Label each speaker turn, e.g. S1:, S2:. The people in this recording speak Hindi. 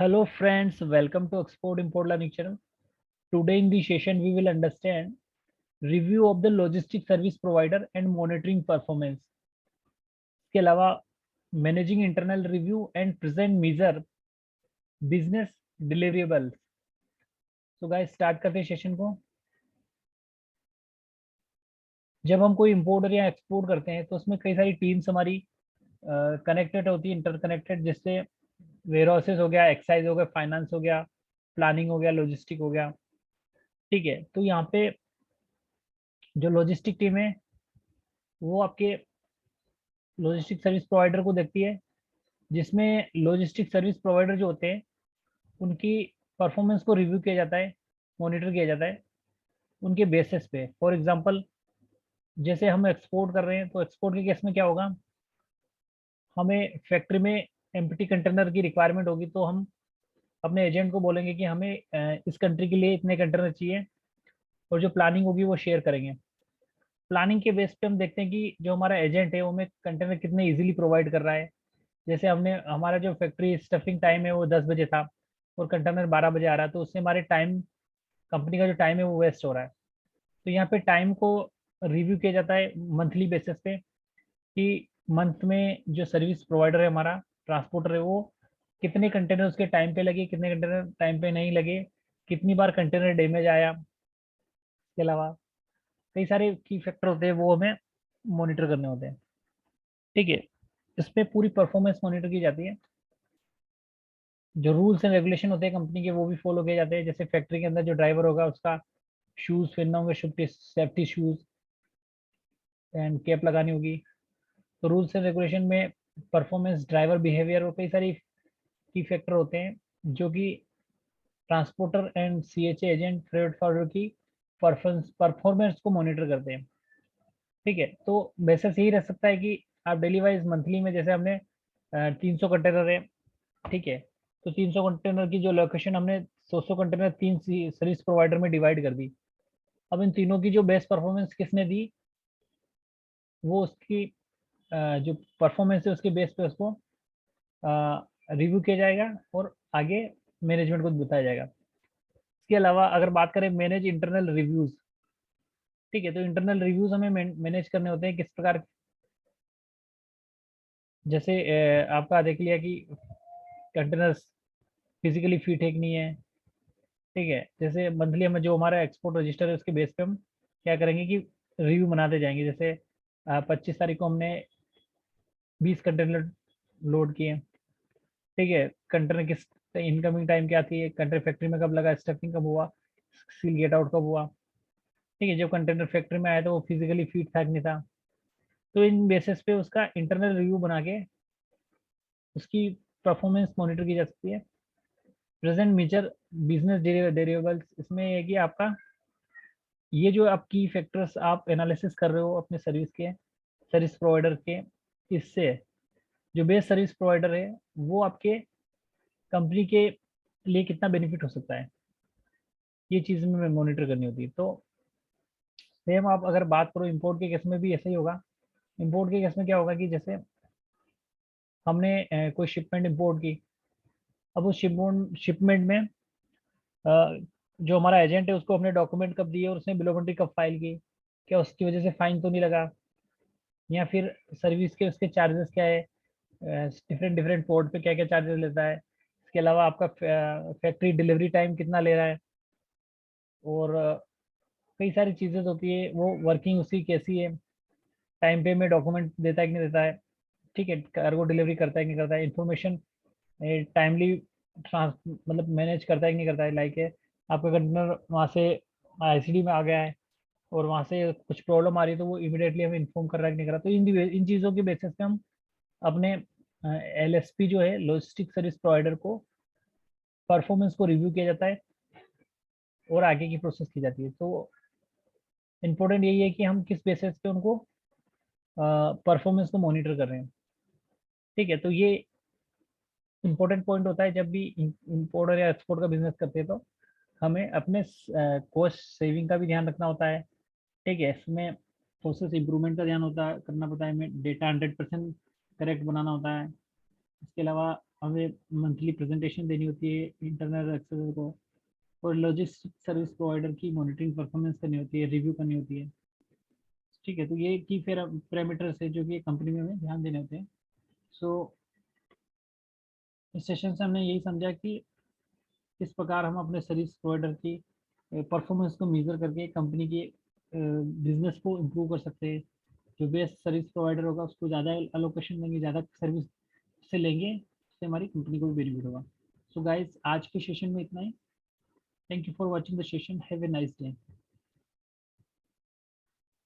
S1: Hello friends, welcome to Export Import Learning Channel. Today in this session we will understand review of the logistic service provider and monitoring performance. इसके अलावा managing internal review and present major business deliverables. So guys start करते हैं सेशन को. जब हम कोई इंपोर्ट या एक्सपोर्ट करते हैं तो उसमें कई सारी टीम्स हमारी कनेक्टेड होती है, इंटरकनेक्टेड, जिससे वेयर हाउसेस हो गया, एक्साइज हो गया, फाइनेंस हो गया, प्लानिंग हो गया, लॉजिस्टिक हो गया. ठीक है, तो यहाँ पे जो लॉजिस्टिक टीम है वो आपके लॉजिस्टिक सर्विस प्रोवाइडर को देखती है, जिसमें लॉजिस्टिक सर्विस प्रोवाइडर जो होते हैं उनकी परफॉर्मेंस को रिव्यू किया जाता है, मॉनिटर किया जाता है उनके बेसिस पे. फॉर एग्जांपल, जैसे हम एक्सपोर्ट कर रहे हैं तो एक्सपोर्ट के केस में क्या होगा, हमें फैक्ट्री में एम्प्टी कंटेनर की रिक्वायरमेंट होगी तो हम अपने एजेंट को बोलेंगे कि हमें इस कंट्री के लिए इतने कंटेनर चाहिए, और जो प्लानिंग होगी वो शेयर करेंगे. प्लानिंग के बेस पे हम देखते हैं कि जो हमारा एजेंट है वो हमें कंटेनर कितने इजीली प्रोवाइड कर रहा है. जैसे हमने हमारा जो फैक्ट्री स्टफिंग टाइम है वो 10 बजे था और कंटेनर 12 बजे आ रहा है, तो उससे हमारे टाइम, कंपनी का जो टाइम है वो वेस्ट हो रहा है. तो यहाँ पे टाइम को रिव्यू किया जाता है मंथली बेसिस पे कि मंथ में जो सर्विस प्रोवाइडर है, हमारा ट्रांसपोर्टर है, वो कितने कंटेनर उसके टाइम पे लगे, कितने कंटेनर टाइम पे नहीं लगे, कितनी बार कंटेनर डैमेज आया. इसके अलावा कई सारे की फैक्टर होते हैं वो हमें मॉनिटर करने होते हैं. ठीक है, इसमें पूरी परफॉर्मेंस मॉनिटर की जाती है. जो रूल्स एंड रेगुलेशन होते हैं कंपनी के वो भी फॉलो किए जाते हैं. जैसे फैक्ट्री के अंदर जो ड्राइवर होगा उसका शूज पहनना होंगे, सेफ्टी शूज, एंड कैप लगानी होगी. तो रूल्स एंड रेगुलेशन में परफॉर्मेंस, ड्राइवर बिहेवियर और कई सारी की फैक्टर होते हैं जो कि transporter and CHA agent, freight forwarder की परफॉर्मेंस को मॉनिटर करते हैं. ठीक है, तो बेसिस यही रह सकता है कि आप डेली वाइज, मंथली में, जैसे हमने 300 कंटेनर है. ठीक है, तो 300 कंटेनर की जो लोकेशन हमने 100 कंटेनर तीन सर्विस प्रोवाइडर में डिवाइड कर दी. अब इन तीनों की जो बेस्ट परफॉर्मेंस किसने दी, वो उसकी जो परफॉर्मेंस है उसके बेस पे उसको रिव्यू किया जाएगा और आगे मैनेजमेंट को बताया जाएगा. इसके अलावा अगर बात करें मैनेज इंटरनल रिव्यूज. ठीक है, तो इंटरनल रिव्यूज हमें मैनेज करने होते हैं किस प्रकार. जैसे आपका देख लिया कि कंटेनर्स फिजिकली फिट है कि नहीं है. ठीक है, जैसे मंथली हमें जो हमारा एक्सपोर्ट रजिस्टर है उसके बेस पे हम क्या करेंगे कि रिव्यू बनाते जाएंगे. जैसे 25 तारीख को हमने 20 कंटेनर लोड किए. ठीक है, कंटेनर किस इनकमिंग टाइम क्या थी, कंटेनर फैक्ट्री में कब लगा, स्टफिंग कब हुआ, सील गेट आउट कब हुआ. ठीक है, जब कंटेनर फैक्ट्री में आया तो वो फिजिकली फिट था कि नहीं था. तो इन बेसिस पे उसका इंटरनल रिव्यू बना के उसकी परफॉर्मेंस मॉनिटर की जा सकती है. प्रेजेंट मेजर बिजनेस डेरिवेबल्स, इसमें है कि आपका ये जो आप की फैक्टर्स आप एनालिसिस कर रहे हो अपने सर्विस के, सर्विस प्रोवाइडर के, इससे जो बेस्ट सर्विस प्रोवाइडर है वो आपके कंपनी के लिए कितना बेनिफिट हो सकता है, ये चीज़ में मॉनिटर करनी होती है. तो सेम आप अगर बात करो इंपोर्ट के केस में भी ऐसा ही होगा. इंपोर्ट के केस में क्या होगा कि जैसे हमने कोई शिपमेंट इंपोर्ट की. अब उस शिपमेंट में जो हमारा एजेंट है उसको अपने डॉक्यूमेंट कब दिए और उसने बिल ऑफ एंट्री कब फाइल की, क्या उसकी वजह से फाइन तो नहीं लगा, या फिर सर्विस के उसके चार्जेस क्या है, डिफरेंट डिफरेंट पोर्ट पे क्या क्या चार्जेस लेता है. इसके अलावा आपका फैक्ट्री डिलीवरी टाइम कितना ले रहा है, और कई सारी चीज़ें होती है, वो वर्किंग उसकी कैसी है, टाइम पे में डॉक्यूमेंट देता है कि नहीं देता है. ठीक है, कार्गो डिलीवरी करता है कि नहीं करता है, इन्फॉर्मेशन टाइमली ट्रांस मतलब मैनेज करता है कि नहीं करता है. लाइक है, आपका कंटेनर वहाँ से आईसीडी में आ गया है और वहाँ से कुछ प्रॉब्लम आ रही है तो वो इमीडिएटली हमें इन्फॉर्म कर रहा है कि नहीं कर रहा. तो इन चीज़ों के बेसिस पे हम अपने एलएसपी जो है, लॉजिस्टिक सर्विस प्रोवाइडर को परफॉर्मेंस को रिव्यू किया जाता है और आगे की प्रोसेस की जाती है. तो इम्पोर्टेंट यही है कि हम किस बेसिस पे उनको परफॉर्मेंस को मॉनिटर कर रहे हैं. ठीक है, तो ये इंपॉर्टेंट पॉइंट होता है जब भी इंपोर्ट या एक्सपोर्ट का बिजनेस करते हैं तो हमें अपने कॉस्ट सेविंग का भी ध्यान रखना होता है. ठीक है, इसमें प्रोसेस इंप्रूवमेंट का ध्यान होता है, करना पड़ता है, हमें डेटा 100% करेक्ट बनाना होता है. इसके अलावा हमें मंथली प्रेजेंटेशन देनी होती है इंटरनल एक्सेस को, और लॉजिस्टिक सर्विस प्रोवाइडर की मॉनिटरिंग परफॉर्मेंस करनी होती है, रिव्यू करनी होती है। ठीक है, तो ये की फिर पैरामीटर्स है जो कि कंपनी में हमें ध्यान देने होते हैं। सो इस सेशन से हमने यही समझा कि किस प्रकार हम अपने सर्विस प्रोवाइडर की परफॉर्मेंस को मेजर करके कंपनी की बिजनेस को इम्प्रूव कर सकते हैं। जो बेस्ट सर्विस प्रोवाइडर होगा उसको ज़्यादा अलोकेशन देंगे, ज़्यादा सर्विस से लेंगे, उससे हमारी कंपनी को भी बेनिफिट होगा। सो गाइस, आज के सेशन में इतना ही। Thank you for watching the session, have a nice day.